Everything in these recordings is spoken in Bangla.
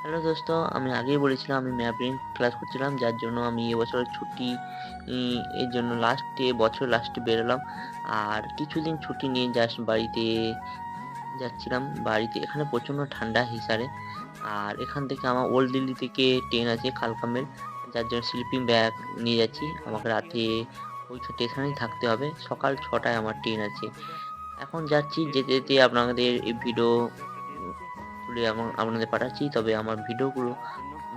হ্যালো দোস্ত, আমি আগেই বলেছিলাম আমি ম্যাপিং ক্লাস করছিলাম, যার জন্য আমি এবছরের ছুটি এর জন্য বছর লাস্টে বেরোলাম। আর কিছুদিন ছুটি নিয়ে জাস্ট বাড়িতে যাচ্ছিলাম। বাড়িতে এখানে প্রচণ্ড ঠান্ডা হিসারে। আর এখান থেকে আমার ওল্ড দিল্লি থেকে ট্রেন আছে কালকামের, যার জন্য স্লিপিং ব্যাগ নিয়ে যাচ্ছি। আমাকে রাতে ওই স্টেশনেই থাকতে হবে। সকাল 6টায় আমার ট্রেন আছে। এখন যাচ্ছি, যেতে যেতে আপনাদের এই ভিডিও তুলে আপনাদের পাঠাচ্ছি। তবে আমার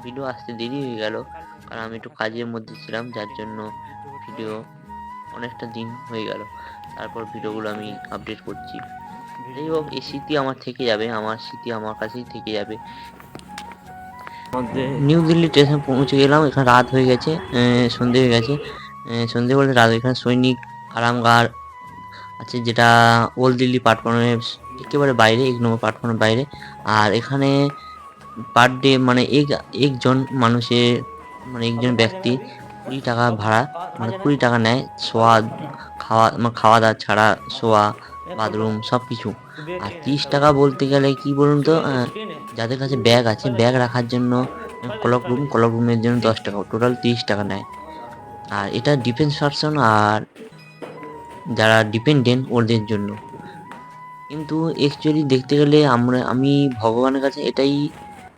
ভিডিও আসতে দেরি হয়ে গেল, কারণ আমি একটু কাজের মধ্যে ছিলাম, যার জন্য ভিডিও অনেকটা দিন হয়ে গেল। তারপর ভিডিওগুলো আমি আপডেট করছি। যাই হোক, এই স্মৃতি আমার থেকে যাবে, আমার স্মৃতি আমার কাছেই থেকে যাবে। নিউ দিল্লি স্টেশন পৌঁছে গেলাম। এখানে রাত হয়ে গেছে, সন্ধে হয়ে গেছে। সন্ধে বলতে রাত, এখানে সৈনিক আরামগার আছে, যেটা ওল্ড দিল্লি প্ল্যাটফর্মের একেবারে বাইরে, 1 নম্বর প্ল্যাটফর্মের বাইরে। আর এখানে পার ডে মানে একজন মানুষের, মানে একজন ব্যক্তি 20 টাকা ভাড়া, মানে 20 টাকা নেয় শোয়া খাওয়া দাওয়া ছাড়া, শোয়া, বাথরুম সব কিছু। আর 30 টাকা বলতে গেলে কি বলুন তো, যাদের কাছে ব্যাগ আছে, ব্যাগ রাখার জন্য ক্লক রুমের জন্য 10 টাকা, টোটাল 30 টাকা নেয়। আর এটা ডিফেন্স পার্সন আর যারা ডিপেন্ডেন্ট ওদের জন্য। কিন্তু অ্যাকচুয়ালি দেখতে গেলে আমি ভগবানের কাছে এটাই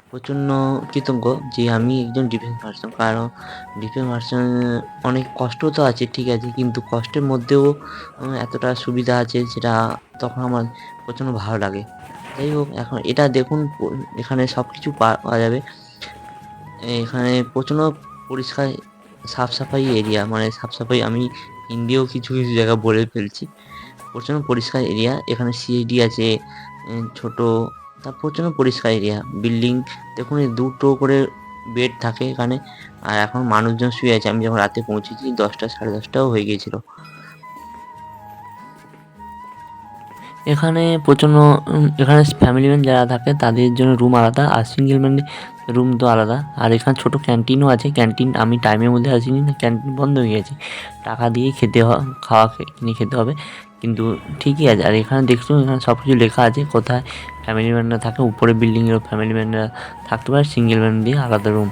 প্রচণ্ড কৃতজ্ঞ যে আমি একজন ডিফেন্স পার্সন। কারণ ডিফেন্স পার্সন অনেক কষ্ট তো আছে, ঠিক আছে, কিন্তু কষ্টের মধ্যেও এতটা সুবিধা আছে, সেটা তখন আমার প্রচণ্ড ভালো লাগে। যাই হোক, এখন এটা দেখুন, এখানে সব কিছু পাওয়া যাবে। এখানে প্রচণ্ড পরিষ্কার, সাফ সাফাই এরিয়া, মানে সাফ সাফাই আমি হিন্দিও কিছু কিছু জায়গা বলে ফেলছি। প্রচণ্ড পরিষ্কার এরিয়া। এখানে সিএইচডি আছে, ছোট, তা প্রচণ্ড পরিষ্কার এরিয়া। বিল্ডিং দেখুন, এই 2টো করে বেড থাকে এখানে। আর এখন মানুষজন শুয়ে আছে। আমি যখন রাতে পৌঁছেছি 10টা, সাড়ে 10টাও হয়ে গিয়েছিল। এখানে প্রচণ্ড এখানে ফ্যামিলি ম্যান যারা থাকে তাদের জন্য রুম আলাদা, আর সিঙ্গেল ম্যান রুম তো আলাদা। আর এখানে ছোটো ক্যান্টিনও আছে। ক্যান্টিন আমি টাইমের মধ্যে আসিনি, না ক্যান্টিন বন্ধ হয়ে গেছে। টাকা দিয়েই কিনে খেতে হবে, কিন্তু ঠিকই আছে। আর এখানে দেখছো, এখানে সব কিছু লেখা আছে কোথায় ফ্যামিলি ম্যানরা থাকে। উপরে বিল্ডিংয়েরও ফ্যামিলি ম্যানরা থাকতে পারে, সিঙ্গেল ম্যান দিয়ে আলাদা রুম।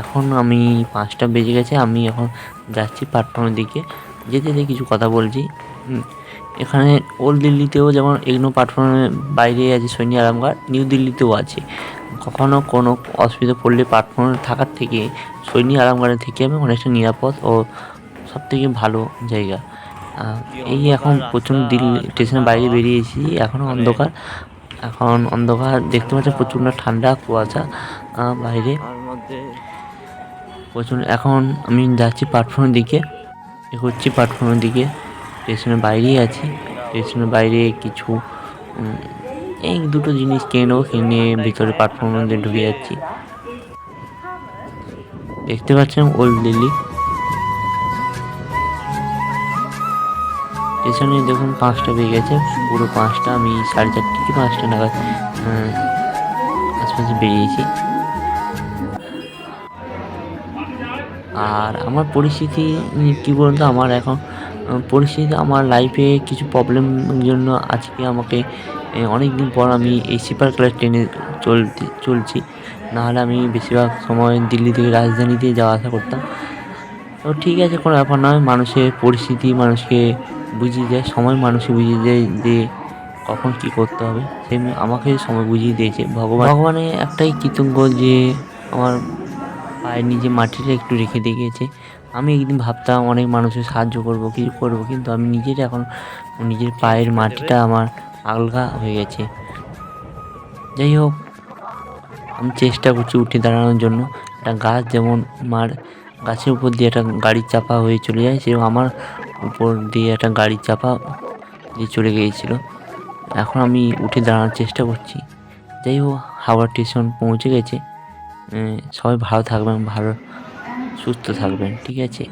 এখন আমি 5টা বেজে গেছে, আমি এখন যাচ্ছি প্ল্যাটফর্মের দিকে। যেতে যেতে কিছু কথা বলছি। এখানে ওল্ড দিল্লিতেও যেমন এগনো প্ল্যাটফর্মের বাইরে আছে সৈনী আরামঘাট, নিউ দিল্লিতেও আছে। কখনো কোনো অসুবিধা পড়লে প্ল্যাটফর্মে থাকার থেকে সৈনী আরামঘাটে থেকে আমি অনেকটা নিরাপদ ও সবথেকে ভালো জায়গা। এই এখন প্রচণ্ড দিল্লি স্টেশনের বাইরে বেরিয়েছি, এখনও অন্ধকার। এখন অন্ধকার দেখতে পাচ্ছি, প্রচণ্ড ঠান্ডা, কুয়াশা বাইরে প্রচণ্ড। এখন আমি যাচ্ছি প্ল্যাটফর্মের দিকে, এগোচ্ছি প্ল্যাটফর্মের দিকে। স্টেশনের বাইরেই আছি। স্টেশনের বাইরে কিছু এই দুটো জিনিস কিনে ভিতরে প্ল্যাটফর্মের মধ্যে ঢুকে যাচ্ছি। দেখতে পাচ্ছেন ওল্ড দিল্লি স্টেশনে। দেখুন 5টা বেজে গেছে, পুরো 5টা। আমি 4:30 কি 5টা নাগাদ আশপাশে বেরিয়েছি। আর আমার পরিস্থিতি কী বলুন তো, আমার এখন পরিস্থিতি, আমার লাইফে কিছু প্রবলেমের জন্য আজকে আমাকে অনেক দিন পর আমি এই স্লিপার ক্লাস ট্রেনে চলছি। নাহলে আমি বেশিরভাগ সময় দিল্লি থেকে রাজধানীতে যাওয়া আসা করতাম। তো ঠিক আছে, কোনো ব্যাপার নয়। মানুষের পরিস্থিতি মানুষকে বুঝিয়ে দেয়, সময় মানুষকে বুঝিয়ে দেয় যে কখন কী করতে হবে। আমাকে সময় বুঝিয়ে দিয়েছে ভগবানের একটাই কৃতজ্ঞ যে আমার পায়ের নিচে মাটিটা একটু রেখে দিয়ে গেছে। আমি একদিন ভাবতাম অনেক মানুষের সাহায্য করব, কিছু করব, কিন্তু আমি এখন নিজের পায়ের মাটিটা আমার আলগা হয়ে গেছে। যাই হোক, আমি চেষ্টা করছি উঠে দাঁড়ানোর জন্য। একটা গাছ যেমন গাছের উপর দিয়ে একটা গাড়ি চাপা হয়ে চলে যায়, সেরকম আমার উপর দিয়ে একটা গাড়ি চাপা দিয়ে চলে গিয়েছিল। এখন আমি উঠে দাঁড়ানোর চেষ্টা করছি। যাই হোক, হাওড়া স্টেশন পৌঁছে গেছে। সবাই ভালো থাকবেন, সুস্থ থাকবেন, ঠিক আছে।